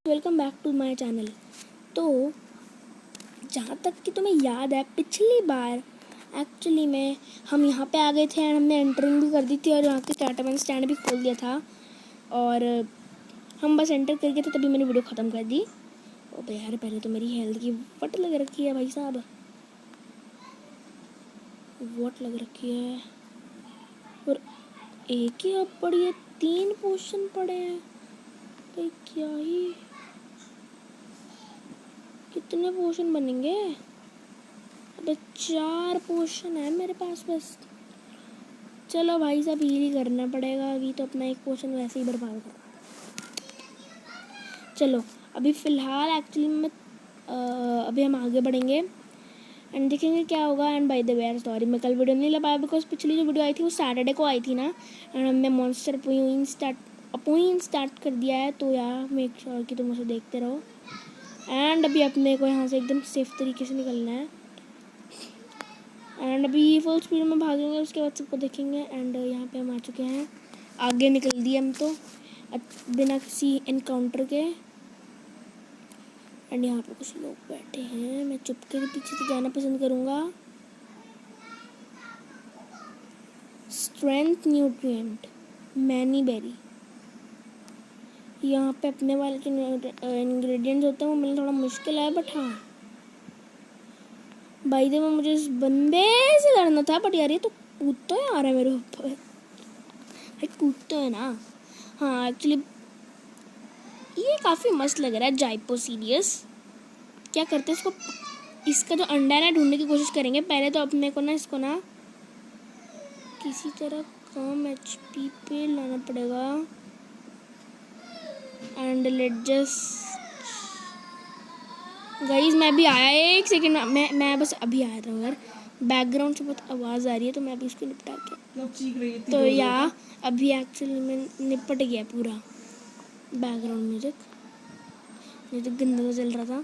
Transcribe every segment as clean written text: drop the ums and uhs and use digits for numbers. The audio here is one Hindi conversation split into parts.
Welcome back to my channel. तो जहाँ तक कि तुम्हें याद है, पिछली बार एक्चुअली में हम यहाँ पे आ गए थे एंड हमने एंटरिंग भी कर दी थी और यहाँ के कैटामैन स्टैंड भी खोल दिया था और हम बस एंटर कर गए थे, तभी मैंने वीडियो ख़त्म कर दी। और यार पहले तो मेरी हेल्थ की वट लग रखी है भाई साहब, वट लग रखी है। और एक ही अब पड़ी है, 3 पोर्शन पड़े हैं भाई, क्या ही कितने पोर्शन बनेंगे? अबे 4 पोर्शन है मेरे पास बस। चलो भाई साहब हील ही करना पड़ेगा, अभी तो अपना एक पोर्शन वैसे ही बर्बाद कर। चलो अभी फ़िलहाल एक्चुअली में अभी हम आगे बढ़ेंगे एंड देखेंगे क्या होगा। एंड बाय द वे यार सॉरी मैं कल वीडियो नहीं ला पाया बिकॉज पिछली जो वीडियो आई थी वो सैटरडे को आई थी ना, एंड हमने मॉन्स्टर पॉइंट स्टार्ट कर दिया है। तो यार मेक श्योर कि तुम उसे देखते रहो। एंड अभी अपने को यहाँ से एकदम सेफ तरीके से निकलना है एंड अभी फुल स्पीड में भागेंगे, उसके बाद सबको देखेंगे। एंड यहाँ पे हम आ चुके हैं, आगे निकल दिए हम तो बिना किसी इनकाउंटर के। एंड यहाँ पे कुछ लोग बैठे हैं, मैं चुपके के पीछे से जाना पसंद करूँगा। स्ट्रेंथ न्यूट्रिएंट मैनी बेरी, यहाँ पे अपने वाले जो इंग्रेडिएंट्स होते हैं वो मिलना थोड़ा मुश्किल है, बट हाँ भाई दे में मुझे इस बंदे से लड़ना था, बट यार ये तो कूद तो है आ रहा है मेरे ऊपर भाई, कूद तो है ना। हाँ एक्चुअली ये काफ़ी मस्त लग रहा है जाइपोसीडियस। क्या करते हैं इसको, इसका जो अंडा है ना ढूंढने की कोशिश करेंगे। पहले तो अपने को ना इसको ना किसी तरह कम HP पे लाना पड़ेगा एंड लेट जस्ट गाइस मैं भी आया, एक सेकेंड मैं बस अभी आया था यार, बैकग्राउंड से बहुत आवाज़ आ रही है तो मैं अभी उसको निपटा के तो या अभी एक्चुअली में निपट गया पूरा बैकग्राउंड म्यूजिक गंदा तो चल रहा था।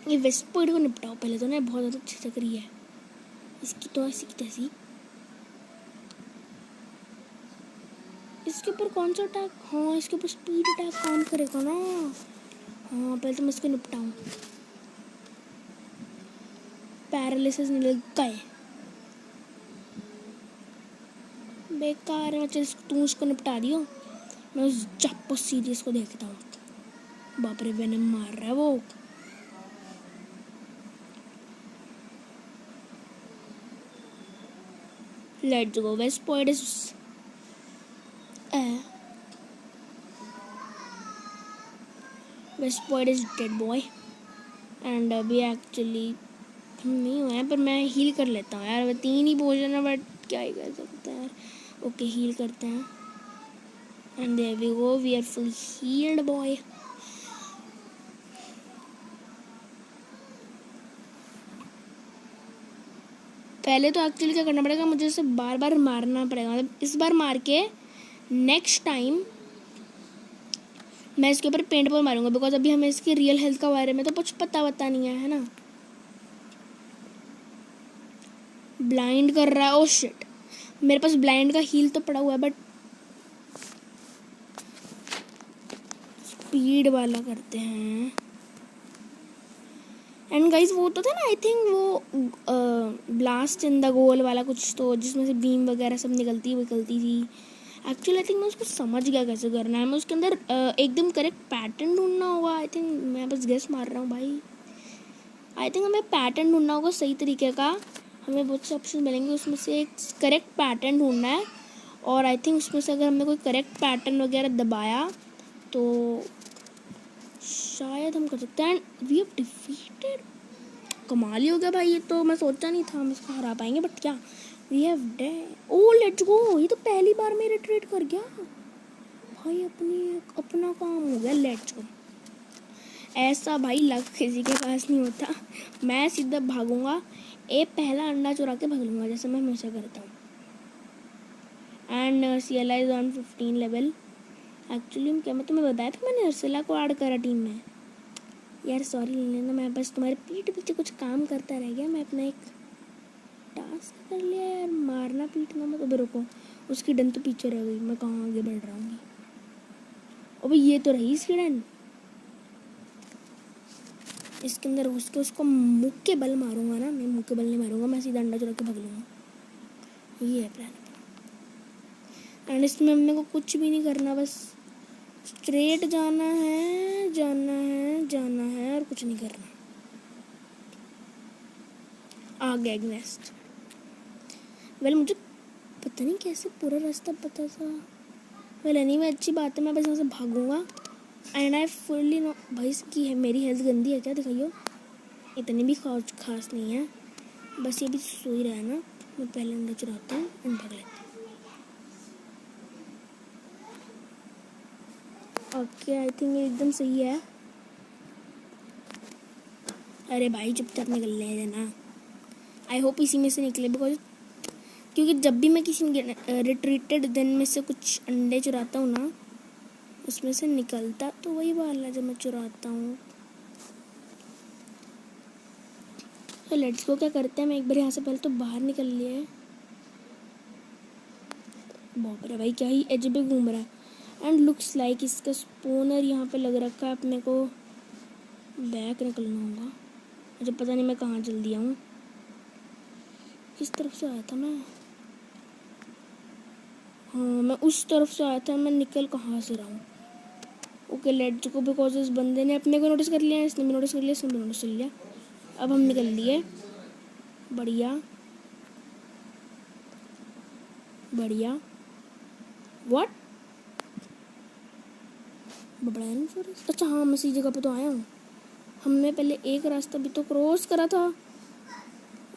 ये वेस्ट पॉइंट को निपटाओ पहले तो ना, बहुत ज़्यादा अच्छी लग रही है इसकी तो ऐसी की तैसी। इसके ऊपर कौन सा अटैक, हाँ इसके ऊपर स्पीड अटैक काम करेगा ना। हाँ पहले तो मैं इसको निपटाऊँ, पैरालिसिस नहीं लगता है बेकार है। चल तू उसको निपटा दियो, मैं उस जाइपोसीडियस को देखता हूँ। बाप रे वेनम मार रहा है वो। Let's go, west point is west point is dead boy. And अभी एक्चुअली नहीं हुआ है पर मैं हील कर लेता हूँ यार, 3 ही पोर्शन है बट क्या ही कर सकते हैं यार। ओके हील करते हैं and there we go, we are full healed boy. पहले तो एक्चुअली क्या करना पड़ेगा, मुझे इसे बार बार मारना पड़ेगा, मतलब इस बार मार के नेक्स्ट टाइम मैं इसके ऊपर पेंट बॉल मारूंगा बिकॉज अभी हमें इसकी रियल हेल्थ का बारे में तो कुछ पता नहीं है ना। ब्लाइंड कर रहा है, ओ शिट मेरे पास ब्लाइंड का हील तो पड़ा हुआ है बट स्पीड वाला करते हैं। एंड गाइस वो तो था ना आई थिंक वो ब्लास्ट इन द गोल वाला कुछ, तो जिसमें से बीम वगैरह सब निकलती थी। एक्चुअली आई थिंक मैं उसको समझ गया कैसे करना है, मैं उसके अंदर एकदम करेक्ट पैटर्न ढूंढना होगा। आई थिंक मैं बस गेस मार रहा हूँ भाई, आई थिंक हमें पैटर्न ढूंढना होगा सही तरीके का। हमें बहुत से ऑप्शन मिलेंगे, उसमें से एक करेक्ट पैटर्न ढूंढना है और आई थिंक उसमें से अगर हमने कोई करेक्ट पैटर्न वगैरह दबाया तो शायद हम कर सकते हैं। वी हैव डिफीटेड, कमाल ही हो गया भाई, ये तो मैं सोचा नहीं था हम इसको हरा पाएंगे, बट क्या we have dead. Oh let's go, ये तो पहली बार में रिट्रीट कर गया भाई, अपना काम हो गया। लेट्स गो, ऐसा भाई लक किसी के पास नहीं होता। मैं सीधा भागूंगा, पहला अंडा चुरा के भाग लूँगा जैसे मैं हमेशा करता हूँ। And CLI is on 15 level. Actually क्या मैं तुम्हें बताया था मैंने अर्सिला को ऐड करा टीम में यार, सॉरी लेना, मैं बस तुम्हारे पीठ पीछे कुछ काम करता रह गया। मैं अपना एक टास्क कर लिया यार, मारना पीटना मत। अब रुको, उसकी डन तो पीछे रह गई, मैं कहाँ आगे बढ़ रहा हूँ। अबे ये तो रही हिडन। इसके अंदर घुस के उसको मुक्के के बल मारूंगा ना। मैं मुक्के के बल नहीं मारूंगा, मैं सीधा अंडा चुरा के भाग लूँगा। ये है प्लान। एंड इसमें हमने को कुछ भी नहीं करना, बस स्ट्रेट जाना है, जाना है, जाना है और कुछ नहीं करना। आ गया नेक्स्ट। वेल मुझे पता नहीं कैसे पूरा रास्ता पता था। वेल एनीवे अच्छी बात है, मैं बस यहाँ से भागूंगा। एंड आई फुल्ली नो भाई इसकी है, मेरी हेल्थ गंदी है क्या? दिखाइयो। इतनी भी खास नहीं है, बस ये भी सो ही रहा है ना। मैं पहले अंडा चुराता हूँ एंड भाग लेता हूँ। ओके आई थिंक ये एकदम सही है। अरे भाई चुपचाप निकल ले देना। आई होप इसी में से निकले, बिकॉज क्योंकि जब भी मैं किसी रिट्रीटेड दिन में से कुछ अंडे चुराता हूँ ना, उसमें से निकलता तो वही वाला जब मैं चुराता हूँ। तो लेट्स गो, क्या करते हैं, मैं एक बार यहाँ से पहले तो बाहर निकल लिया है। बाप रे भाई क्या ही एज पे घूम रहा है। एंड लुक्स लाइक इसका स्पोनर यहाँ पे लग रखा है। अपने को बैक निकलना होगा। मुझे पता नहीं मैं कहाँ चल दिया हूँ। किस तरफ से आया था मैं? हाँ मैं उस तरफ से आया था। मैं निकल कहाँ से रहा हूँ? ओके लेट्स गो, बिकॉज इस बंदे ने अपने को नोटिस कर लिया, इसने भी नोटिस कर लिया, इसने भी नोटिस कर लिया। अब हम निकल लिए। बढ़िया बढ़िया। व्हाट? बबड़ाइन फॉरेस्ट? अच्छा हाँ मैं इसी जगह पे तो आया हूँ। हमने पहले एक रास्ता भी तो क्रॉस करा था।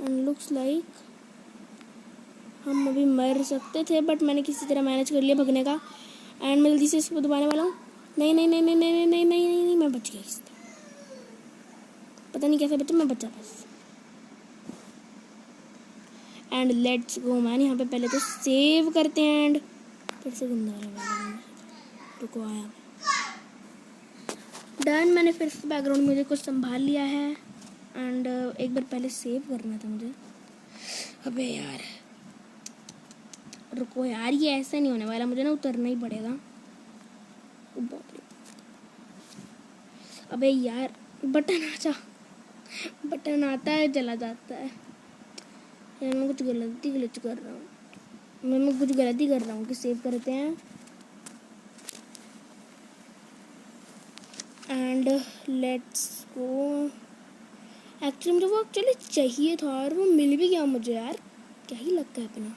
एंड लुक्स लाइक हम अभी मर सकते थे, बट मैंने किसी तरह मैनेज कर लिया भगने का। एंड मैं जल्दी से इसको दबाने वाला हूँ। नहीं नहीं नहीं नहीं नहीं नहीं नहीं नहीं नहीं नहीं, मैं बच गया इससे। पता नहीं कैसे बचा, मैं बचा बस। And let's go man. यहाँ पे पहले तो सेव करते हैं। एंड फिर से गंदा वाला रुको आया डन। मैंने फिर से बैकग्राउंड म्यूजिक को संभाल लिया है। एंड एक बार पहले सेव करना था मुझे। अबे यार रुको यार, ये ऐसा नहीं होने वाला, मुझे ना उतरना ही पड़ेगा। अबे यार बटन आता है चला जाता है यार। मैं कुछ गलती कर रहा हूँ। मैं कुछ गलती कर रहा हूँ कि सेव करते हैं। And let's go. एक्चुअली मुझे वो एक्चुअली चाहिए था और वो मिल भी गया मुझे यार। क्या ही लगता है अपना।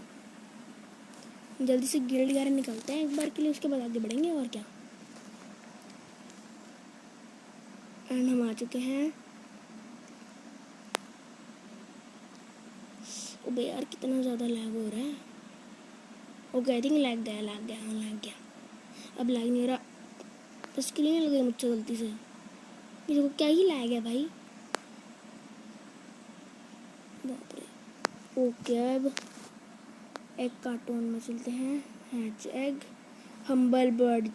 जल्दी से गिल्ड गारे निकलते हैं एक बार के लिए, उसके बाद आगे बढ़ेंगे और क्या। एंड हम आ चुके हैं। ओबे यार कितना ज़्यादा लैग हो रहा है। ओके आई थिंक लैग गया हाँ लैग गया। अब लैग नहीं हो रहा, बस क्लियर लग गई मुझसे गलती से। ये देखो क्या ही लैग है भाई। बाप रे। ओके अब एग कार्टून में चलते हैं। Hatch egg humble bird.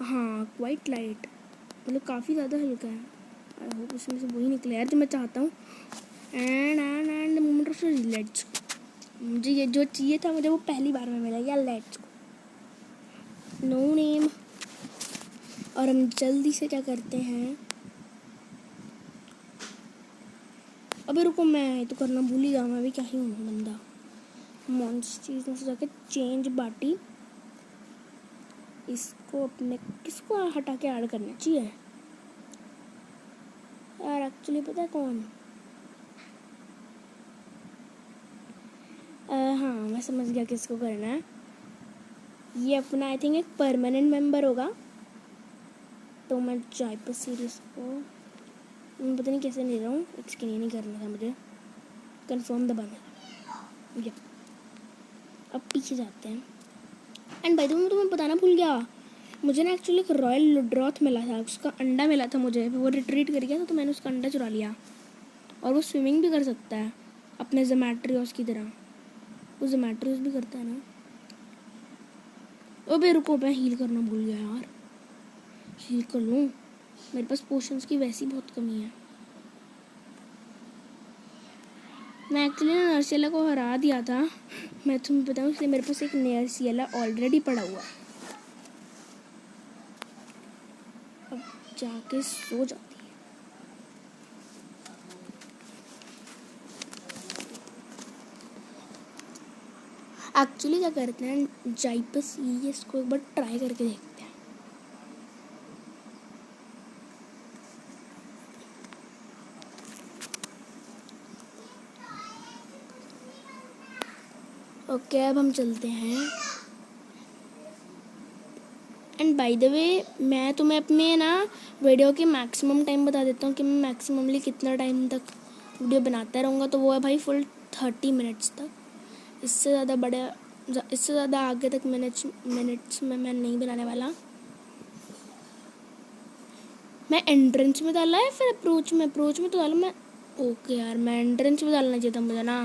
हाँ क्वाइट लाइट, मतलब काफ़ी ज़्यादा हल्का है। आई होप उसमें से वही निकले यार जो मैं चाहता हूँ। End moment of let's. मुझे ये जो चाहिए था मुझे वो पहली बार में मिला यार। Let's no name. और हम जल्दी से क्या करते हैं। अबे रुको, मैं तो करना भूल ही गया। मैं भी क्या ही हूँ बंदा। मॉन्स्टर चीज़ में से जाके चेंज बाटी, इसको अपने किसको हटा के ऐड करना चाहिए यार। एक्चुअली पता है कौन? हाँ मैं समझ गया किसको करना है। ये अपना आई थिंक एक परमानेंट मेंबर होगा। तो मैं जाइपर सीरीज को मैं पता नहीं कैसे ले रहा हूँ। इसके लिए नहीं करना था मुझे, कंफर्म दबाना था। ये अब पीछे जाते हैं। एंड भाई मैं तुम्हें बताना भूल गया, मुझे ना एक्चुअली एक रॉयल लुड्रॉथ मिला था। उसका अंडा मिला था मुझे, वो रिट्रीट कर गया था तो मैंने उसका अंडा चुरा लिया। और वो स्विमिंग भी कर सकता है अपने ज़ोमैट्रियस की तरह। वो ज़ोमैट्रियस भी करता है ना। अबे रुको, मैं हील करना भूल गया यार। हील कर लूँ, मेरे पास पोशंस की वैसी बहुत कमी है। मैं एक्चुअली ना नर्सियला को हरा दिया था, मैं तुम्हें बताऊँ, इसलिए मेरे पास एक नर्सियला ऑलरेडी पड़ा हुआ। अब जाके सो जाती है। एक्चुअली क्या करते हैं, जाइपस ये इसको एक बार ट्राई करके देखते हैं। ओके अब हम चलते हैं। एंड बाय द वे मैं तुम्हें अपने ना वीडियो के मैक्सिमम टाइम बता देता हूँ कि मैं मैक्सिममली कितना टाइम तक वीडियो बनाता रहूँगा। तो वो है भाई फुल 30 मिनट्स तक। इससे ज़्यादा आगे तक मिनट्स में मैं नहीं बनाने वाला। मैं एंट्रेंस में डाला है फिर अप्रोच में तो डाला मैं। ओके यार मैं एंट्रेंस में डालना चाहिए था मुझे ना।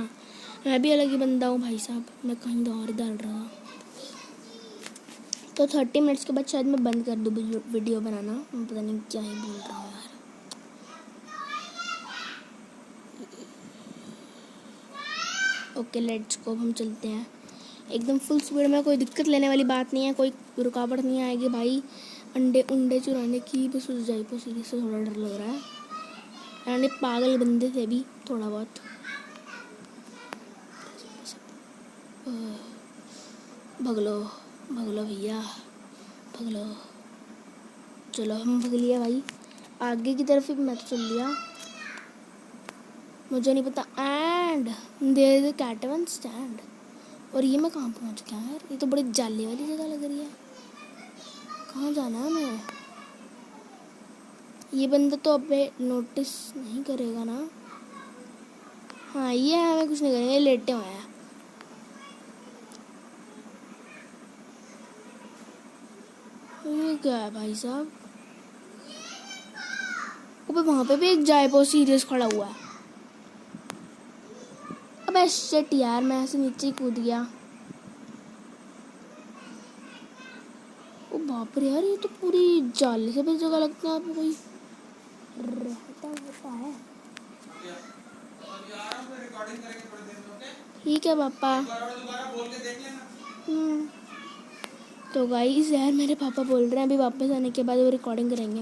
मैं भी अलग ही बंदा हूँ भाई साहब, मैं कहीं तो और डाल रहा हूँ। तो 30 मिनट्स के बाद शायद मैं बंद कर दूँ वीडियो बनाना। मैं पता नहीं क्या ही बोल रहा हूँ यार। ओके लेट्स गो, हम चलते हैं एकदम फुल स्पीड में। कोई दिक्कत लेने वाली बात नहीं है, कोई रुकावट नहीं आएगी भाई। अंडे चुराने की बस उस जाई पर सीरियस से थोड़ा डर लग रहा है। यानी पागल बंदे थे भी थोड़ा बहुत। भगलो भैया भगलो। चलो हम भग लिया भाई आगे की तरफ ही। मैं तो चल लिया, मुझे नहीं पता। एंड देयर इज अ कैटवन स्टैंड। और ये मैं कहाँ पहुँच गया यार, ये तो बड़ी जाली वाली जगह लग रही है। कहाँ जाना है मैं? ये बंदा तो अबे नोटिस नहीं करेगा ना। हाँ ये हमें कुछ नहीं करेंगे, लेटे हुए हैं। ये क्या है भाई साहब? अबे वहाँ पे भी एक जायपो सीरियस खड़ा हुआ है। अबे शिट यार, मैं ऐसे नीचे ही कूद गया। ओ बाप रे यार, ये तो पूरी जाली से भी जगह लगता है। आपको कोई रहता होता है? ठीक है पापा। तो गाइस यार मेरे पापा बोल रहे हैं अभी वापस आने के बाद वो रिकॉर्डिंग करेंगे।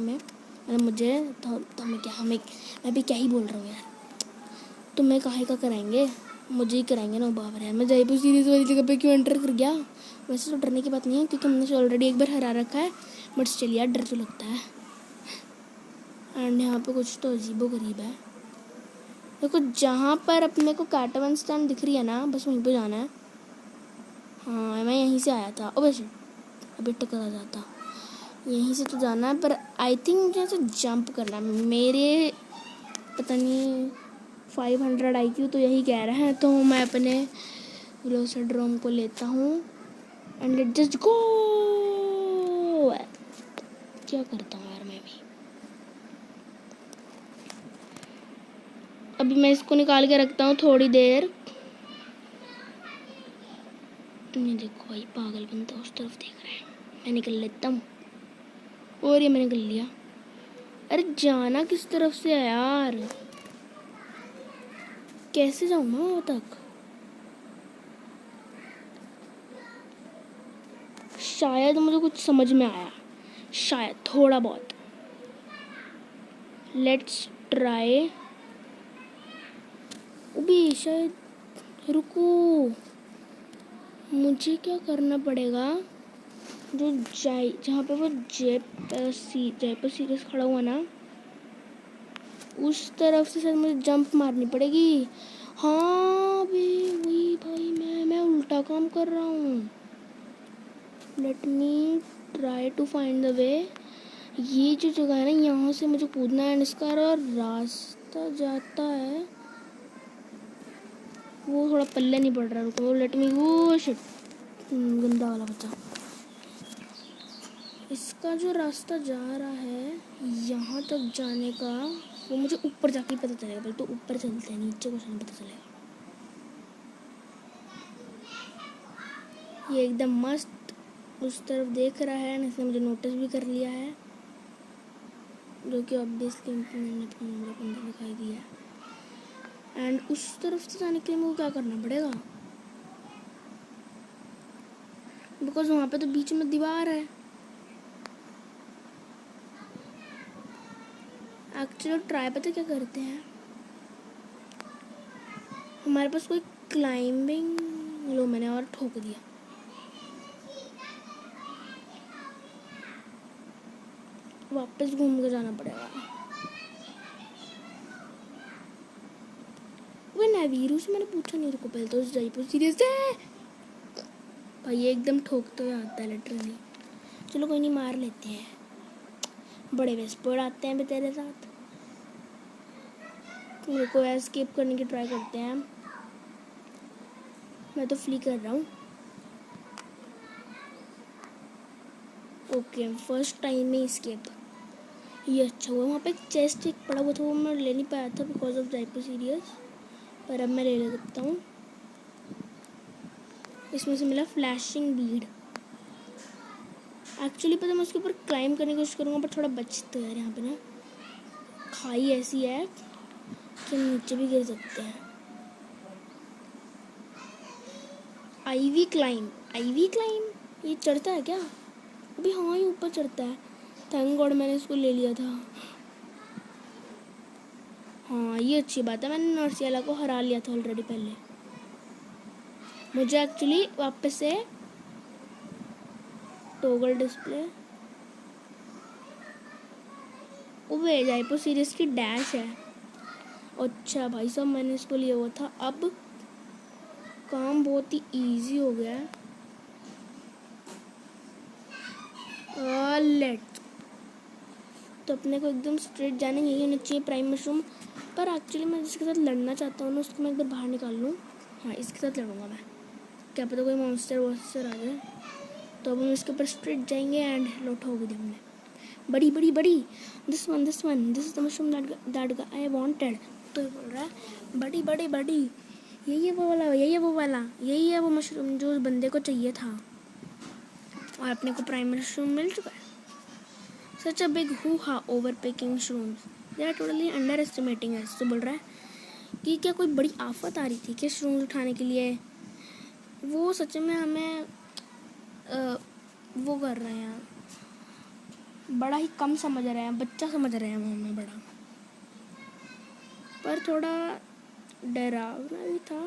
मुझे तो मैं भी क्या ही बोल रहा हूँ यार। तुम्हें काहे का कराएंगे, मुझे ही कराएंगे ना बाप रे यार। मैं जयपुर सीरीज वाली जगह पे क्यों एंटर कर गया? वैसे तो डरने की बात नहीं है क्योंकि हमने ऑलरेडी एक बार हरा रखा है, बट चलिए यार डर तो लगता है। एंड यहाँ पे कुछ तो अजीबो गरीब है। देखो जहाँ पर अपने को कैटवन स्टैंड दिख रही है ना, बस वहीं पे जाना है। हाँ मैं यहीं से आया था। ओ वैसे अभी टकरा जाता। यहीं से तो जाना है, पर आई थिंक मुझे ऐसे जंप करना है। मेरे पता नहीं 500 IQ तो यही कह रहे हैं। तो मैं अपने वेलोसिड्रोम को लेता हूँ एंड लेट्स जस्ट गो। क्या करता हूँ यार मैं भी। अभी मैं इसको निकाल के रखता हूँ थोड़ी देर। नहीं देखो भाई पागल बंदा उस तरफ देख रहा है। मैं निकल लेता हूँ। और ये मैंने निकल लिया। अरे जाना किस तरफ से है यार? कैसे जाऊँ मैं वहाँ तक? शायद मुझे कुछ समझ में आया, शायद थोड़ा बहुत। Let's try. अभी शायद, रुको, मुझे क्या करना पड़ेगा? जो जहाँ पे वो जयपुर सीरीज खड़ा हुआ ना, उस तरफ से शायद मुझे जंप मारनी पड़ेगी। हाँ वही भाई, मैं उल्टा काम कर रहा हूँ। Let me try to find the way. ये जो जगह है ना, यहाँ से मुझे कूदना है। इसका रास्ता जाता है, वो थोड़ा पल्ले नहीं पड़ रहा। रुको लेट मी, वो शिट, गंदा वाला बच्चा। इसका जो रास्ता जा रहा है यहाँ तक जाने का, वो मुझे ऊपर जाके पता चलेगा। पहले तो ऊपर चलते हैं, नीचे कुछ नहीं पता चलेगा। ये एकदम मस्त उस तरफ देख रहा है, इसने मुझे नोटिस भी कर लिया है, जो कि ऑब्वियसली मैंने अपना नंबर 15 दिखाई दिया है। एंड उस तरफ से जाने के लिए मुझे क्या करना पड़ेगा? बिकॉज वहाँ पे तो बीच में दीवार है। एक्चुअली ट्राई पता क्या करते हैं, हमारे पास कोई क्लाइंबिंग, लो मैंने और ठोक दिया। वापस घूम के जाना पड़ेगा। वो नवीरू से मैंने पूछा नहीं, रुको पहले तो उस जयपुर सीरीज है भाई, ये एकदम ठोक तो आता है लिटरली। चलो कोई नहीं, मार लेते हैं। बड़े वेस्पर्ड आते हैं भी तेरे साथ। मेरे को एस्केप करने की ट्राई करते हैं। मैं तो फ्ली कर रहा हूँ। ओके फर्स्ट टाइम में एस्केप, ये अच्छा हुआ। वहाँ पे एक चेस्ट एक पड़ा हुआ था, वो मैं ले नहीं पाया था बिकॉज ऑफ जयपुर सीरीज, पर अब मैं ले सकता हूँ। इसमें से मिला फ्लैशिंग बीड। एक्चुअली पता मैं उसके ऊपर क्लाइंब करने की कोशिश करूँगा, पर थोड़ा बचते हैं यहाँ पे ना, खाई ऐसी है कि नीचे भी गिर सकते हैं। आईवी क्लाइंब, आईवी क्लाइंब ये चढ़ता है क्या अभी? हाँ ये ऊपर चढ़ता है। थैंक गॉड मैंने इसको ले लिया था। हाँ ये अच्छी बात है, मैंने नर्सियाला को हरा लिया था ऑलरेडी पहले। मुझे एक्चुअली वापस से टॉगल डिस्प्ले, वो जयपुर सीरीज की डैश है। अच्छा भाई साहब मैंने इसको लिया हुआ था, अब काम बहुत ही इजी हो गया है। लेट तो अपने को एकदम स्ट्रेट जाने यही होना चाहिए, प्राइम मशरूम। पर एक्चुअली मैं जिसके साथ लड़ना चाहता हूँ ना, उसको मैं एक बार बाहर निकाल लूँ। हाँ इसके साथ लड़ूंगा मैं, क्या पता कोई मॉन्स्टर वॉन्स्टर आ जाए। तो अब हम इसके ऊपर स्ट्रेट जाएंगे एंड लौट हो गई हमने। बड़ी बड़ी बड़ी, this one this is the mushroom that I wanted. तो बोल रहा है बड़ी बड़ी बड़ी, यही है वो वाला, यही है वो वाला, यही है वो मशरूम जो उस बंदे को चाहिए था। और अपने को प्राइम मशरूम मिल चुका है। Such a big hoo ha over picking shrooms, they are totally underestimating us. तो बोल रहा है कि क्या कोई बड़ी आफत आ रही थी क्या श्रूम्स उठाने के लिए? वो सच में हमें वो कर रहे हैं, बड़ा ही कम समझ रहे हैं, बच्चा समझ रहे हैं वो हमें बड़ा। पर थोड़ा डरावना भी था।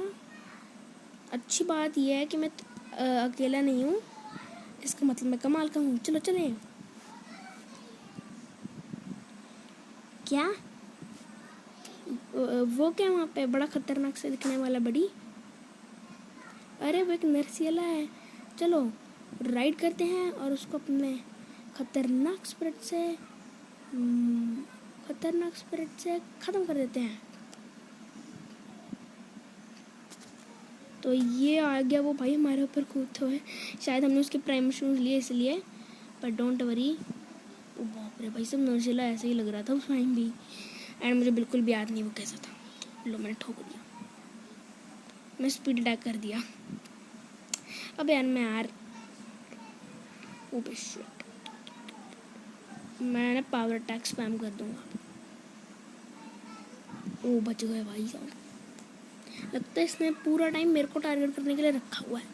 अच्छी बात यह है कि मैं अकेला नहीं हूँ, इसका मतलब मैं कमाल का हूँ। चलो चलें। क्या वो क्या वहाँ पे बड़ा खतरनाक से दिखने वाला बड़ी? अरे वो एक नर्सियला है। चलो राइड करते हैं और उसको अपने खतरनाक स्पिरिट से ख़त्म कर देते हैं। तो ये आ गया वो भाई हमारे ऊपर कूदते हुए। शायद हमने उसके प्राइम शूज लिए इसलिए, पर डोंट वरी। ओ बाप रे भाई सब नर्सियला ऐसे ही लग रहा था उस टाइम भी, एंड मुझे बिल्कुल भी याद नहीं वो कैसा था। लो मैंने ठोक दिया, मैं स्पीड अटैक कर दिया। अब यार ओ शिट, मैं पावर अटैक स्पैम कर दूंगा। ओ बच गए भाई साहब। लगता है इसने पूरा टाइम मेरे को टारगेट करने के लिए रखा हुआ है।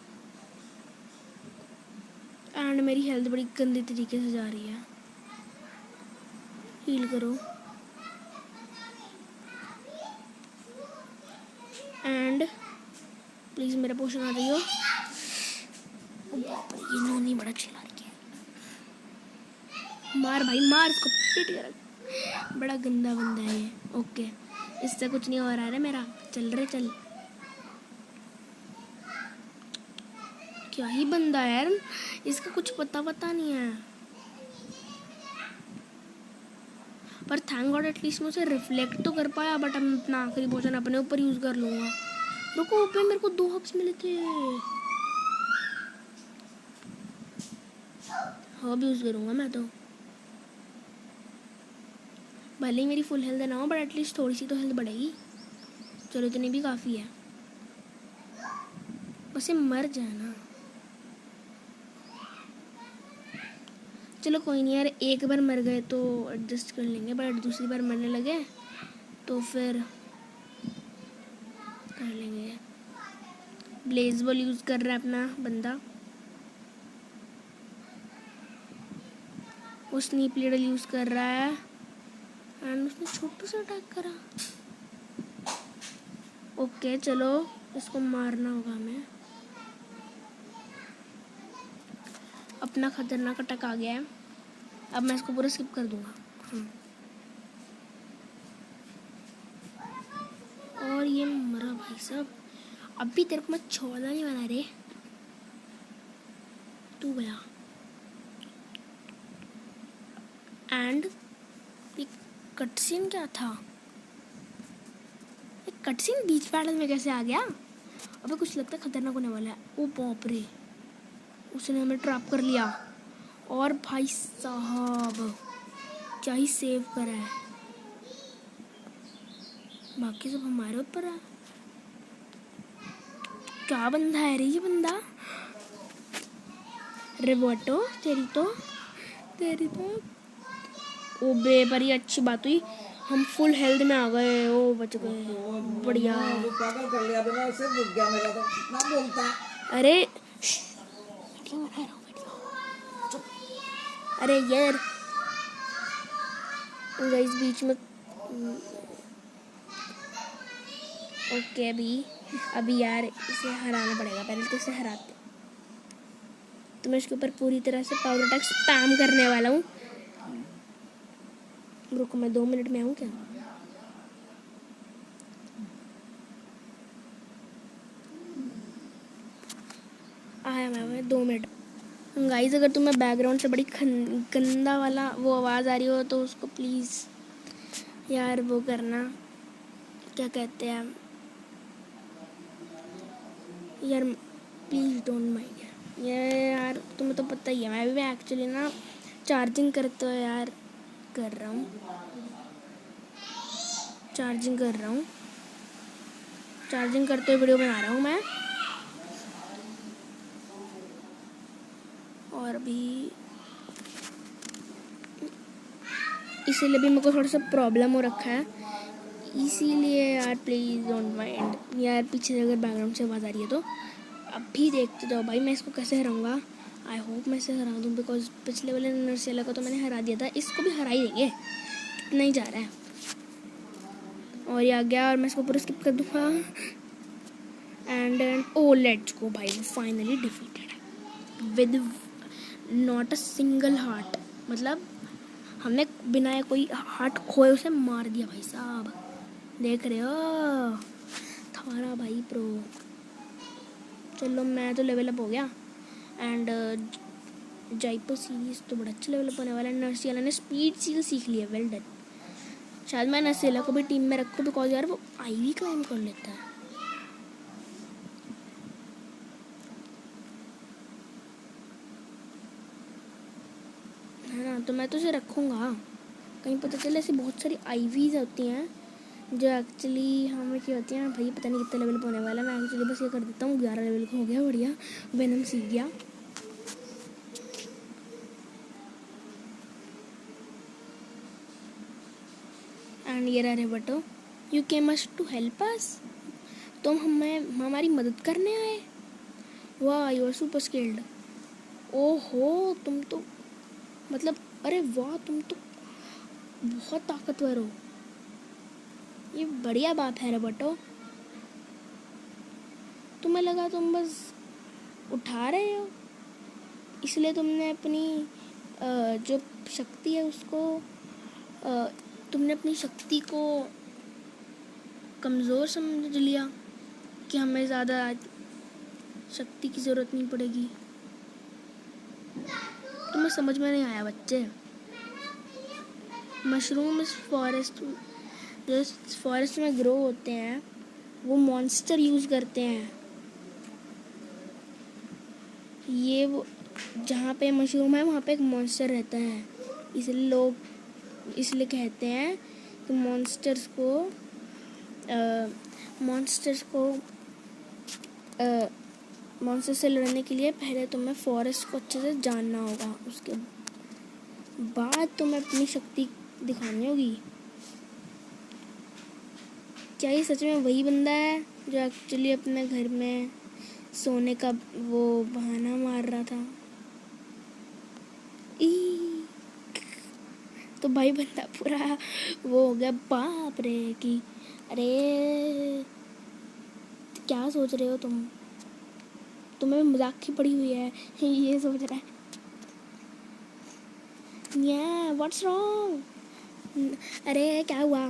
एंड मेरी हेल्थ बड़ी गंदी तरीके से जा रही है। हील करो। एंड प्लीज मेरा पोशन आ जाइयो। ये नोनी बड़ा चिल्ला रही है। मार भाई मार इसको, पिट कर। बड़ा गंदा बंदा है ये। ओके इससे कुछ नहीं हो रहा है मेरा, चल रहे चल। क्या ही बंदा है यार, इसका कुछ पता नहीं है। पर थैंक गॉड एटलीस्ट मैं उसे रिफ्लेक्ट तो कर पाया, बट अब अपना आखिरी पोशन अपने ऊपर यूज कर लूँगा। रुको पे मेरे को 2 हब्स मिले थे, हब यूज करूँगा मैं तो। भले ही मेरी फुल हेल्थ ना हो, बट एटलीस्ट थोड़ी सी तो हेल्थ बढ़ेगी। चलो इतनी भी काफ़ी है, बस ये मर जाए ना। चलो कोई नहीं यार, एक बार मर गए तो एडजस्ट कर लेंगे, बट दूसरी बार मरने लगे तो फिर कर लेंगे। ब्लेज बॉल यूज़ कर रहा है अपना बंदा, वो स्नीप लीडल यूज़ कर रहा है। एंड उसने छोटू से अटैक करा। ओके चलो इसको मारना होगा हमें। अपना खतरनाक अटैक आ गया है। अब मैं इसको पूरा स्किप कर दूंगा। और ये मरा भाई साहब। अभी तेरे को मैं छोड़ना नहीं बना रे, तू गया। एंड ये कटसीन क्या था? ये कटसीन बीच बैटल में कैसे आ गया? अबे कुछ लगता है खतरनाक होने वाला है। ओ बाप रे, उसने हमें ट्रैप कर लिया। और भाई साहब क्या ही सेव करा है। बाकी सब हमारे ऊपर है। क्या बंदा है रे ये बंदा। रिवोटो तेरी तो ओ बे, पर ये अच्छी बात हुई, हम फुल हेल्थ में आ गए। ओ बच गए, बढ़िया। पागल कर लिया बिना उसे रुक गया मेरा तो ना बोलता। अरे अरे यार गाइस बीच में। ओके अभी यार इसे हराना पड़ेगा। पहले तो इसे हराते। तो मैं इसके ऊपर पूरी तरह से पावर अटैक स्पैम करने वाला हूँ। रुको मैं 2 मिनट में आऊँ क्या? आया मैं 2 मिनट। गाइस अगर तुम्हें बैकग्राउंड से बड़ी गंदा वाला वो आवाज़ आ रही हो तो उसको प्लीज़ यार वो करना, क्या कहते हैं यार, प्लीज़ डोंट माइंड यार। तुम्हें तो पता ही है मैं भी एक्चुअली ना चार्जिंग करते हुए यार कर रहा हूँ। चार्जिंग करते हुए वीडियो बना रहा हूँ मैं। और अभी इसीलिए भी मेरे को थोड़ा सा प्रॉब्लम हो रखा है, इसीलिए यार प्लीज़ डोंट माइंड यार। पीछे से अगर बैकग्राउंड से आवाज़ आ रही है तो अभी देखते जाओ भाई मैं इसको कैसे हराऊंगा। आई होप मैं इसे हरा दूँ, बिकॉज पिछले वाले नर्सेला को तो मैंने हरा दिया था, इसको भी हरा ही देंगे, इतना ही जा रहा है। और ये आ गया और मैं इसको पूरा स्किप कर दूँगा। एंड ओ लेट्स गो भाई, finally defeated with not a single heart. मतलब हमने बिना कोई हार्ट खोए उसे मार दिया भाई साहब। देख रहे हो थारा भाई प्रो। चलो मैं तो लेवल अप हो गया। एंड जाइपर सीरीज तो बड़ा अच्छा लेवल अप होने वाला है। नर्सियाला ने स्पीड सील सीख लिया, वेल डन। शायद मैं नर्सियाला को भी टीम में रखूँ, बिकॉज यार वो आईवी क्लाइम कर लेता है। ना तो मैं तो उसे रखूँगा, कहीं पता चले ऐसी बहुत सारी आईवीज होती हैं जो एक्चुअली हमें क्या होती हैं भाई पता नहीं कितने लेवल पे होने वाला है। मैं एक्चुअली बस ये कर देता हूँ, 11 लेवल का हो गया, बढ़िया। वेनम सीख गया। एंड ये रहे बटो, you came us to help us. तुम हमारी मदद करने आए। वाह यू आर सुपर स्किल्ड। ओहो तुम तो मतलब, अरे वाह तुम तो बहुत ताकतवर हो। ये बढ़िया बात है रबटो। तुम्हें लगा तुम बस उठा रहे हो, इसलिए तुमने अपनी जो शक्ति है उसको तुमने अपनी शक्ति को कमज़ोर समझ लिया कि हमें ज़्यादा शक्ति की ज़रूरत नहीं पड़ेगी। तुम्हें समझ में नहीं आया बच्चे। मशरूम इस फॉरेस्ट में ग्रो होते हैं, वो मॉन्स्टर यूज़ करते हैं। ये वो जहाँ पे मशरूम है वहाँ पे एक मॉन्स्टर रहता है, इसलिए कहते हैं कि मॉन्स्टर से लड़ने के लिए पहले तुम्हें फॉरेस्ट को अच्छे से जानना होगा, उसके बाद तुम्हें अपनी शक्ति दिखानी होगी। क्या ये सच में वही बंदा है जो एक्चुअली अपने घर में सोने का वो बहाना मार रहा था? तो भाई बंदा पूरा वो हो गया, बाप रे कि अरे क्या सोच रहे हो तुम, तुम्हें मजाक की पड़ी हुई है, ये सोच रहा है। व्हाट्स रॉन्ग, अरे क्या हुआ,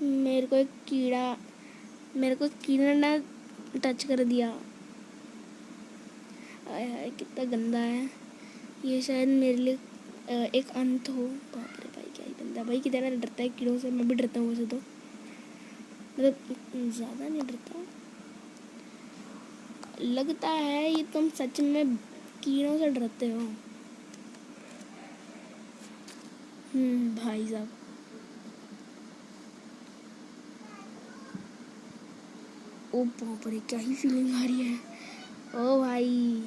मेरे को एक कीड़ा ने टच कर दिया। आय हाय कितना गंदा है ये, शायद मेरे लिए एक अंत हो। बाप रे भाई क्या ही बंदा, भाई कितना डरता है कीड़ों से, मैं भी डरता हूँ वैसे तो, मतलब ज़्यादा नहीं डरता। लगता है ये तुम सच में कीड़ों से डरते हो। भाई साहब, ओ बाप रे क्या ही फीलिंग आ रही है। ओ भाई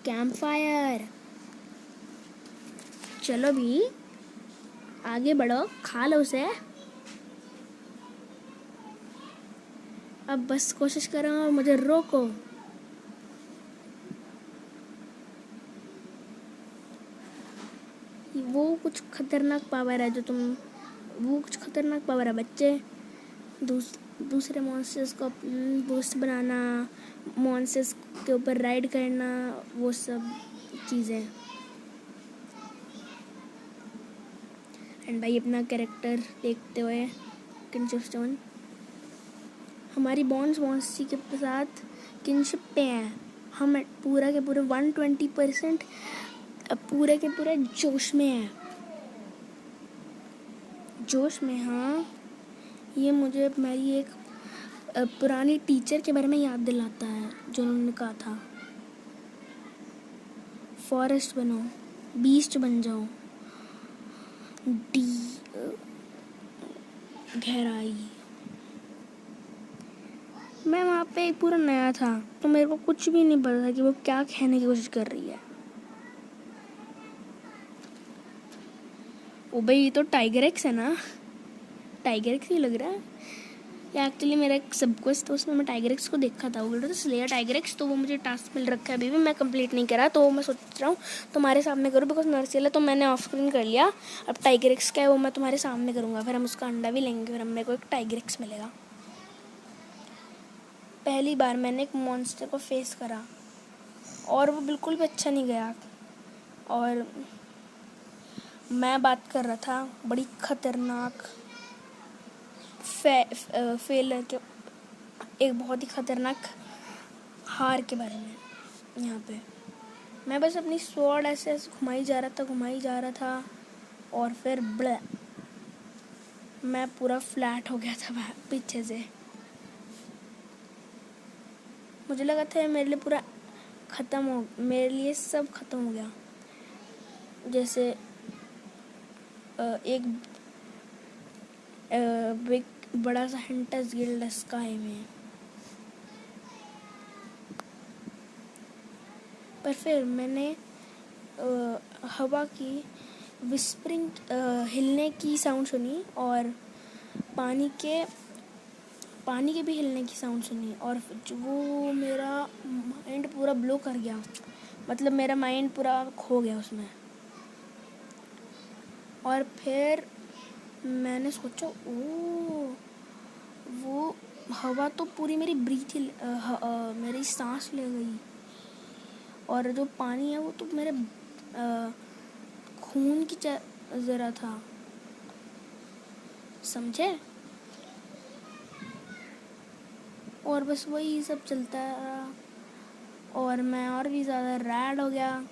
कैंप फायर, चलो भी आगे बढ़ो, खा लो उसे। अब बस कोशिश करो और मुझे रोको। वो कुछ खतरनाक पावर है जो तुम, वो कुछ खतरनाक पावर है बच्चे। दूसरे मॉन्स्टर्स को बूस्ट बनाना, मॉन्स्टर्स के ऊपर राइड करना, वो सब चीज़ें। एंड भाई अपना कैरेक्टर देखते हुए, किनशिप स्टोन, हमारी बॉन्ड्स मॉन्स्टी के साथ किनशिप पे हैं। हम पूरा के पूरे 120% पूरे के पूरे जोश में हैं, जोश में। हाँ, ये मुझे मेरी एक पुरानी टीचर के बारे में याद दिलाता है, जो उन्होंने कहा था फॉरेस्ट बनो, बीस्ट बन जाओ, डी गहराई। मैं वहाँ पे पूरा नया था, तो मेरे को कुछ भी नहीं पता था कि वो क्या कहने की कोशिश कर रही है। ओ भाई ये तो टाइगर एक्स है ना, टाइगर एक्स ही लग रहा है। या एक्चुअली मेरा एक सब कुछ तो उसमें मैं टाइगर एक्स को देखा था, वो बोल रहा था स्लेयर टाइगर एक्स, तो वो मुझे टास्क मिल रखा है, अभी भी मैं कंप्लीट नहीं करा, तो मैं सोच रहा हूँ तुम्हारे सामने करूँ, बिकॉज नर्सियल है तो मैंने ऑफ स्क्रीन कर लिया। अब टाइगर एक्स क्या है वो मैं तुम्हारे सामने करूँगा, फिर हम उसका अंडा भी लेंगे, फिर मेरे को एक टाइगर एक्स मिलेगा। पहली बार मैंने एक मॉन्स्टर को फेस करा और वो बिल्कुल भी अच्छा नहीं गया, और मैं बात कर रहा था बड़ी खतरनाक फेलर के, एक बहुत ही खतरनाक हार के बारे में। यहाँ पे मैं बस अपनी स्वॉर्ड ऐसे ऐसे घुमाई जा रहा था और फिर मैं पूरा फ्लैट हो गया था पीछे से। मुझे लगा था मेरे लिए पूरा मेरे लिए सब ख़त्म हो गया, जैसे एक बड़ा सा हंटर्स गिल्ड स्काई में। पर फिर मैंने हवा की विस्परिंग हिलने की साउंड सुनी, और पानी के भी हिलने की साउंड सुनी, और वो मेरा माइंड पूरा ब्लो कर गया, मतलब मेरा माइंड पूरा खो गया उसमें। और फिर मैंने सोचा ओ वो हवा तो पूरी मेरी मेरी सांस ले गई, और जो पानी है वो तो मेरे खून की ज़रा था, समझे। और बस वही सब चलता रहा, और मैं और भी ज़्यादा रैड हो गया,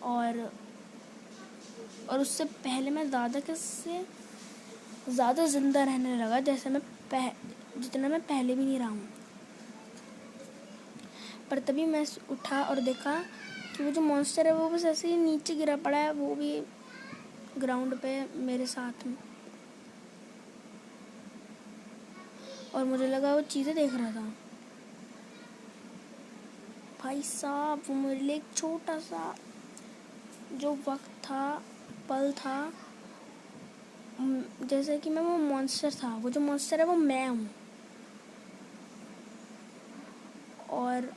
और उससे पहले मैं ज़्यादा ज़िंदा रहने लगा, जैसे मैं जितना मैं पहले भी नहीं रहा हूँ। पर तभी मैं उठा और देखा कि वो जो मॉन्स्टर है वो बस ऐसे ही नीचे गिरा पड़ा है, वो भी ग्राउंड पे मेरे साथ में, और मुझे लगा वो चीज़ें देख रहा था। भाई साहब वो मेरे लिए एक छोटा सा जो वक्त था, पल था, जैसे कि मैं वो मॉन्स्टर था, वो जो मॉन्स्टर है वो मैं हूँ। और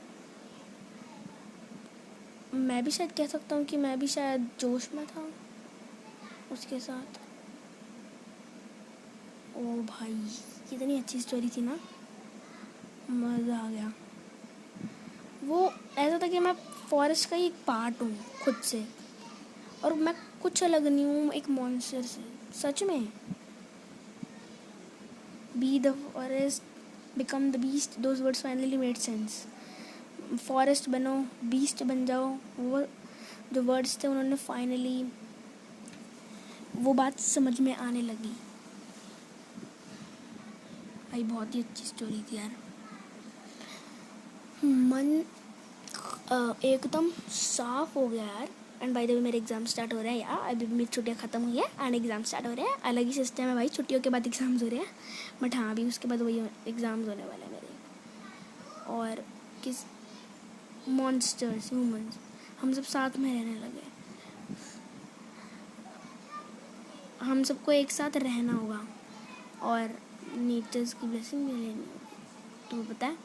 मैं भी शायद कह सकता हूँ कि मैं भी शायद जोश में था उसके साथ। ओ भाई कितनी अच्छी स्टोरी थी ना, मज़ा आ गया। वो ऐसा था कि मैं फॉरेस्ट का ही एक पार्ट हूँ खुद से, और मैं कुछ अलग नहीं हूँ एक मॉन्स्टर से, सच में। Be the forest become the beast, those words finally made sense. Forest बनो, बीस्ट बन जाओ, वो जो वर्ड्स थे उन्होंने फाइनली वो बात समझ में आने लगी। भाई बहुत ही अच्छी स्टोरी थी यार। मन एकदम साफ हो गया यार। एंड बाय द वे मेरे एग्ज़ाम स्टार्ट हो रहे हैं यार, अभी मेरी छुट्टियाँ ख़त्म हुई है एंड एग्ज़ाम स्टार्ट हो रहे हैं। अलग ही सिस्टम है भाई, छुट्टियों के बाद एग्ज़ाम्स हो रहे हैं, बट हाँ अभी उसके बाद वही एग्ज़ाम्स होने वाले हैं मेरे। और किस मॉन्स्टर्स, ह्यूमंस, हम सब साथ में रहने लगे। हम सबको एक साथ रहना होगा और नेचर्स की ब्लेसिंग भी लेनी होगी। तुम्हें पता है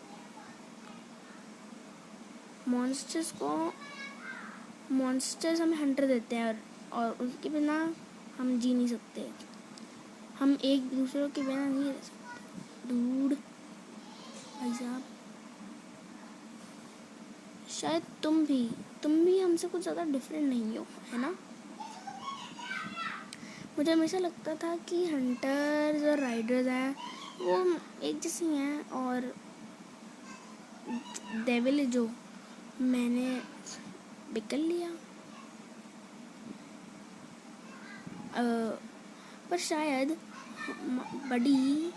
मॉन्स्टर्स हमें हंटर देते हैं, और उनके बिना हम जी नहीं सकते। हम एक दूसरे के बिना नहीं रह सकते डूड। भाई साहब शायद तुम भी हमसे कुछ ज़्यादा डिफरेंट नहीं हो, है ना। मुझे हमेशा लगता था कि हंटर्स और राइडर्स हैं वो एक जैसी हैं, और डेविल जो मैंने बिकल लिया। पर शायद बड़ी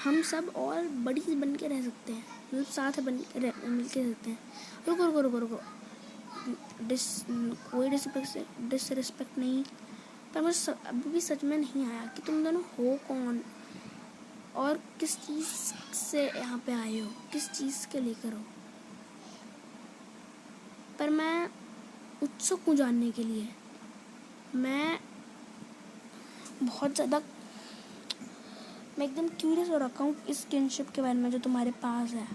हम सब और बड़ी बन के रह सकते हैं, मतलब साथ बन के मिल के रहते हैं। रुको रुको रुको रुको, कोई डिसरिस्पेक्ट नहीं, पर मुझे अभी भी सच में नहीं आया कि तुम दोनों हो कौन और किस चीज़ से यहाँ पे आए हो, किस चीज़ के लेकर हो। पर मैं उत्सुक हूँ जानने के लिए। मैं बहुत ज़्यादा, मैं एकदम क्यूरियस हो रखा हूँ इस किनशिप के बारे में जो तुम्हारे पास है।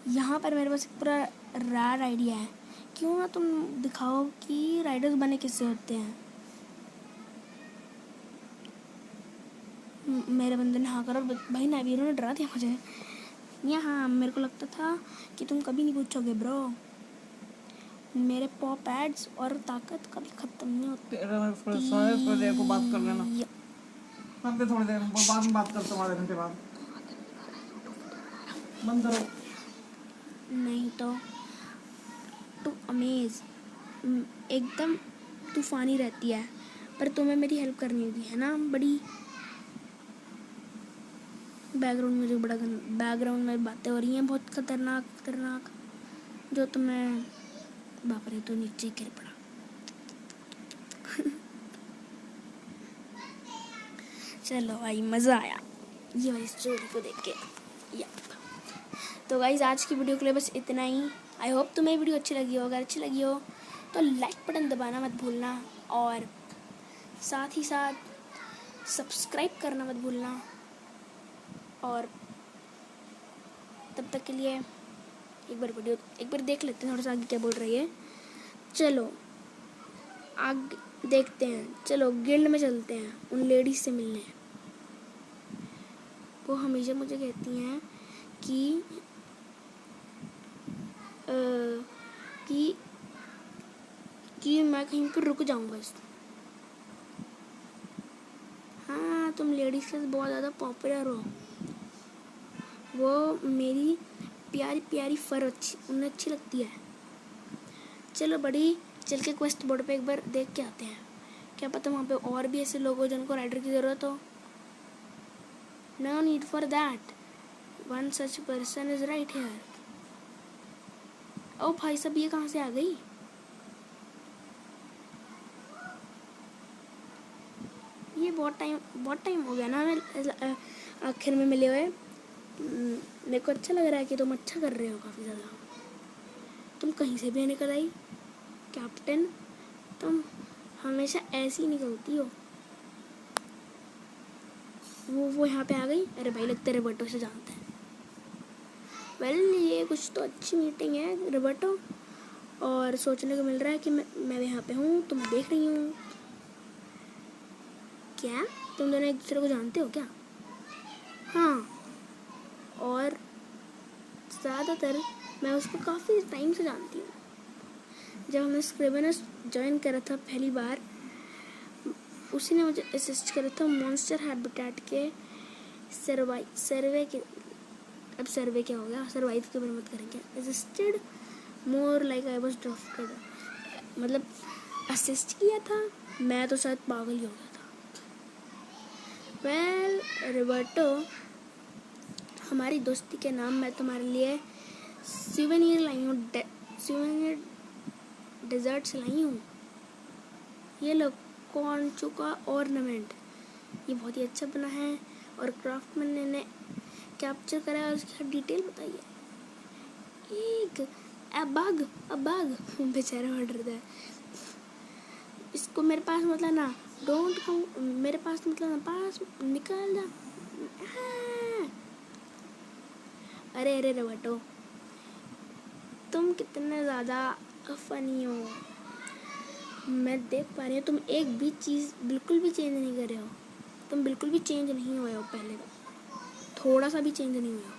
यहाँ पर मेरे पास एक पूरा रैर आइडिया है। क्यों ना तुम दिखाओ कि राइडर्स बने किससे होते हैं। मेरे बंदे ने हाँ करा, और भाई नावीरों ने डरा दिया मुझे। यहाँ मेरे को लगता था कि तुम कभी नहीं पूछोगे ब्रो। मेरे पॉ पैड्स और ताकत कभी ख़त्म नहीं होती। थोड़ी देर को बात कर लेना, थोड़ी देर बाद में बात करते, आधे घंटे बाद बंद करो। नहीं तो टू अमेज एकदम तूफानी रहती है, पर तुम्हें मेरी हेल्प करनी होगी, है ना। बड़ी बैकग्राउंड में जो बैकग्राउंड में बातें हो रही हैं बहुत खतरनाक, जो तुम्हें बाप रे तो नीचे गिर पड़ा। चलो भाई मज़ा आया ये वाली स्टोरी को देख के। तो गाइस आज की वीडियो के लिए बस इतना ही। आई होप तुम्हें वीडियो अच्छी लगी हो। अगर अच्छी लगी हो तो लाइक बटन दबाना मत भूलना, और साथ ही साथ सब्सक्राइब करना मत भूलना। और तब तक के लिए एक बार देख लेते हैं थोड़ा सा आगे क्या बोल रही है। चलो आगे देखते हैं। चलो गिल्ड में चलते हैं उन लेडीज से मिलने। वो हमेशा मुझे कहती हैं कि कि मैं कहीं पर रुक जाऊँ बस। हाँ तुम लेडीज के बहुत ज़्यादा पॉपुलर हो। वो मेरी प्यारी प्यारी फर उन्हें अच्छी लगती है। चलो बड़ी चल के क्वेस्ट बोर्ड पे एक बार देख के आते हैं, क्या पता वहाँ पे और भी ऐसे लोग हो जिनको राइडर की ज़रूरत हो। No need for that, one such person is right here. ओ भाई साहब ये कहाँ से आ गई। ये बहुत टाइम हो गया ना हमें आखिर में मिले हुए। मेरे को अच्छा लग रहा है कि तुम अच्छा कर रहे हो काफ़ी ज़्यादा। तुम कहीं से भी निकल आई कैप्टन, तुम हमेशा ऐसी निकलती हो। वो यहाँ पे आ गई। अरे भाई लगता है रोबर्टो से जानते हैं। वेल ये कुछ तो अच्छी मीटिंग है रोबर्टो। और सोचने को मिल रहा है कि मैं यहाँ पे हूँ, तुम देख रही हूँ। क्या तुम दोनों एक दूसरे को जानते हो क्या? हाँ, और ज़्यादातर मैं उसको काफ़ी टाइम से जानती हूँ। जब हमने स्क्रिवेनर्स ज्वाइन करा था पहली बार, उसी ने मुझे असिस्ट करा था मॉन्स्टर हैबिटेट के सर्वे के। अब सर्वे क्या हो गया, सर्वाइव के बारे में बात करेंगे। Assisted more like I was drafted, मतलब असिस्ट किया था, मैं तो शायद पागल ही हो गया था। वेल रिवर्टो, हमारी दोस्ती के नाम मैं तुम्हारे लिए सिवेनियर लाई हूँ, सिवेनियर डेजर्ट से लाई हूँ। ये लो कॉर्नचू का ऑर्नामेंट, ये बहुत ही अच्छा बना है और क्राफ्टमैन ने कैप्चर करा है और उसकी हर डिटेल बताई है। एक अबाग बेचारा मर रहा है। इसको मेरे पास मत लाना, डोंट कम मेरे पास मत लाना, पास निकल जा। अरे रवटो, तुम कितने ज़्यादा फनी हो। मैं देख पा रही हूँ तुम एक भी चीज़ बिल्कुल भी चेंज नहीं कर रहे हो। तुम बिल्कुल भी चेंज नहीं हुए हो, पहले थोड़ा सा भी चेंज नहीं हुए हो।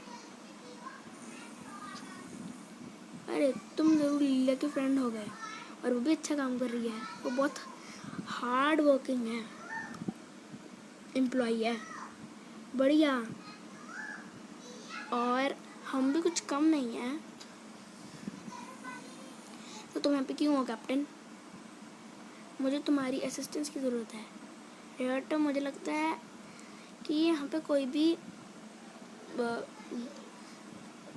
अरे तुम ज़रूर लीला के फ्रेंड हो गए, और वो भी अच्छा काम कर रही है। वो बहुत हार्ड वर्किंग है, एम्प्लॉई है, बढ़िया। और हम भी कुछ कम नहीं हैं। तो तुम यहाँ पे क्यों हो कैप्टन? मुझे तुम्हारी असिस्टेंस की ज़रूरत है। रिवर्टो, मुझे लगता है कि यहाँ पे कोई भी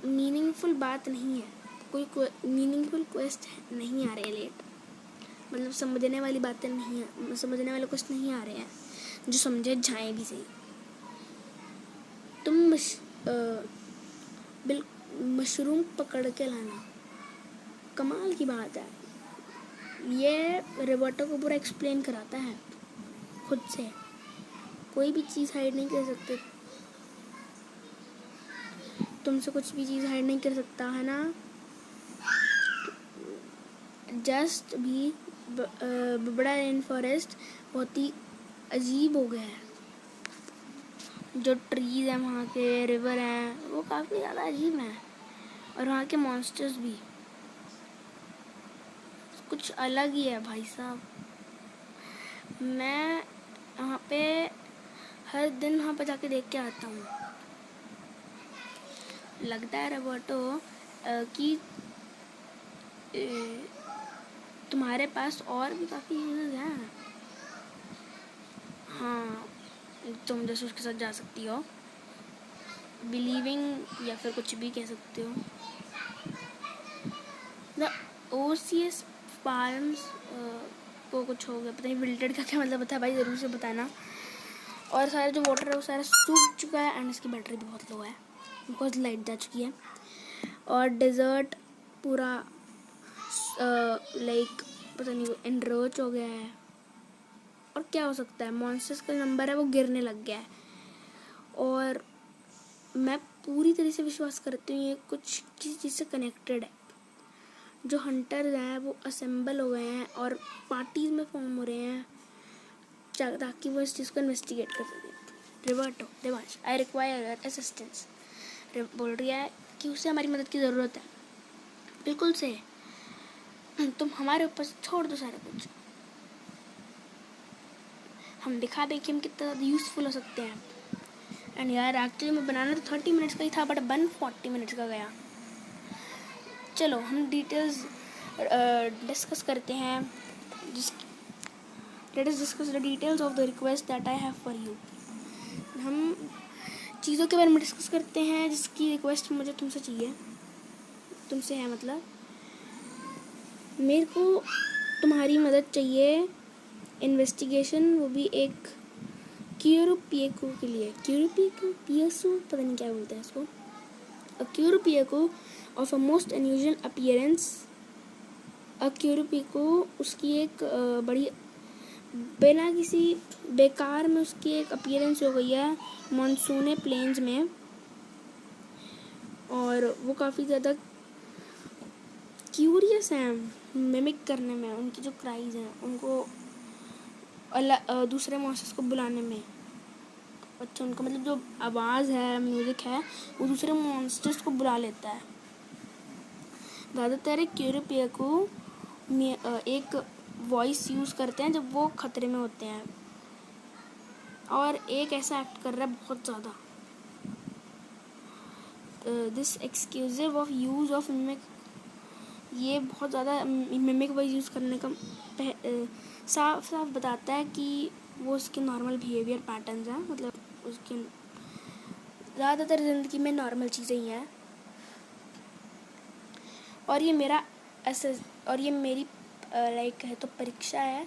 मीनिंगफुल बात नहीं है, कोई मीनिंगफुल क्वेस्ट नहीं आ रहे हैं लेट। मतलब समझने वाली बातें नहीं है, समझने वाले कुछ नहीं आ रहे हैं जो समझे जाए भी सही। तुम मशरूम पकड़ के लाना, कमाल की बात है। ये रिवर्टो को पूरा एक्सप्लेन कराता है खुद से। कोई भी चीज़ हाइड नहीं कर सकते, तुमसे कुछ भी चीज़ हाइड नहीं कर सकता है ना। जस्ट भी बड़ा रेन फॉरेस्ट बहुत ही अजीब हो गया है। जो ट्रीज हैं वहाँ के, रिवर हैं, वो काफ़ी ज़्यादा अजीब हैं। और वहाँ के मॉन्स्टर्स भी कुछ अलग ही है भाई साहब। मैं वहाँ पे हर दिन वहाँ पे जाके देख के आता हूँ। लगता है रॉबर्टो कि तुम्हारे पास और भी काफ़ी यूज़ेस हैं। हाँ, तुम जैसे उसके साथ जा सकती हो, बिलीविंग या फिर कुछ भी कह सकते हो। द ओसियस फार्म्स को कुछ हो गया, पता नहीं विल्टेड का क्या मतलब होता है भाई, ज़रूर से बताना। और सारा जो वाटर है वो सारा सूख चुका है एंड इसकी बैटरी भी बहुत लो है बिकॉज लाइट जा चुकी है। और डेजर्ट पूरा लाइक पता नहीं एनरोच हो गया है। और क्या हो सकता है, मॉन्स्टर्स का नंबर है वो गिरने लग गया है। और मैं पूरी तरह से विश्वास करती हूँ ये कुछ किसी चीज़ से कनेक्टेड है। जो हंटर्स हैं वो असेंबल हो गए हैं और पार्टीज में फॉर्म हो रहे हैं ताकि वो इस चीज़ को इन्वेस्टिगेट कर सकें। रिवर्टो, Devansh, I require your assistance. बोल रही है कि उसे हमारी मदद की ज़रूरत है। बिल्कुल से, तुम हमारे ऊपर छोड़ दो सारा कुछ, हम दिखा दें कि हम कितना ज़्यादा यूज़फुल हो सकते हैं। एंड यार एक्चुअली में बनाना तो 30 मिनट्स का ही था बट बन 40 मिनट्स का गया। चलो हम डिटेल्स डिस्कस करते हैं। Let us discuss the details of the request that I have for you. हम चीज़ों के बारे में डिस्कस करते हैं जिसकी रिक्वेस्ट मुझे तुमसे चाहिए, तुमसे है मतलब मेरे को तुम्हारी मदद चाहिए इन्वेस्टिगेशन, वो भी एक क्यूरोपिएको के लिए। क्यूरोपिएको पता नहीं क्या बोलते हैं इसको। अ क्यूरोपिएको of a most unusual appearance. A क्यूरोपिएको उसकी एक बड़ी बिना किसी बेकार में उसकी एक अपीयरेंस हो गई है मानसूने प्लेन्स में। और वो काफ़ी ज़्यादा क्यूरियस हैं मिमिक करने में, उनकी जो क्राइज हैं उनको दूसरे मॉन्स्टर्स को बुलाने में। अच्छा, उनका मतलब जो आवाज़ है, म्यूज़िक है, वो दूसरे मॉन्स्टर्स को बुला लेता है। ज़्यादातर क्यूरिपिया को एक वॉइस यूज़ करते हैं जब वो खतरे में होते हैं, और एक ऐसा एक्ट कर रहा है बहुत ज़्यादा। This exclusive of use of mimic, ये बहुत ज़्यादा मिमिक वॉइस यूज़ करने का साफ साफ बताता है कि वो उसके नॉर्मल बिहेवियर पैटर्न्स हैं, मतलब उसके ज़्यादातर ज़िंदगी में नॉर्मल चीज़ें ही हैं। और ये मेरा मेरी लाइक है तो परीक्षा है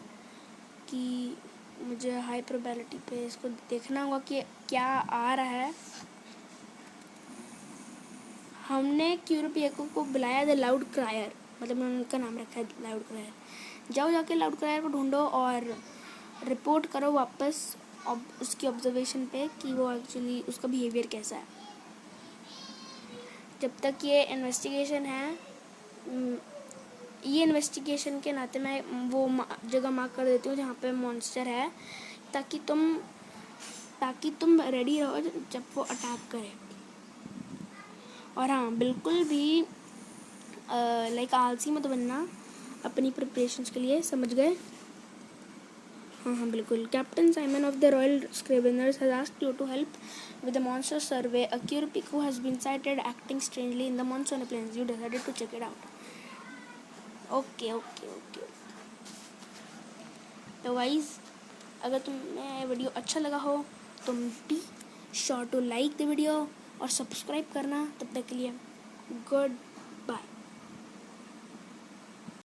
कि मुझे हाई प्रोबेबिलिटी पे इसको देखना होगा कि क्या आ रहा है। हमने क्यूरिपिएको को बुलाया द लाउड क्रायर, मतलब उनका नाम रखा है लाउड क्रायर। जाओ जाके लाउड क्रायर को ढूंढो और रिपोर्ट करो वापस उसकी ऑब्जर्वेशन पे कि वो एक्चुअली उसका बिहेवियर कैसा है। जब तक ये इन्वेस्टिगेशन है, ये इन्वेस्टिगेशन के नाते मैं वो जगह मार्क कर देती हूँ जहाँ पे मॉन्स्टर है, ताकि तुम रेडी रहो जब वो अटैक करे। और हाँ, बिल्कुल भी लाइक आलसी मत बनना अपनी प्रिपरेशंस के लिए, समझ गए? हाँ बिल्कुल। Captain Simon of the Royal Scriveners has asked you to help with the monster survey. A Curipico has been sighted acting strangely in the monsoon plains. You decided to check it out. Okay. तो गाइस, अगर तुम्हें वीडियो अच्छा लगा हो तो be sure to like the video और सब्सक्राइब करना। तब तक के लिए गुड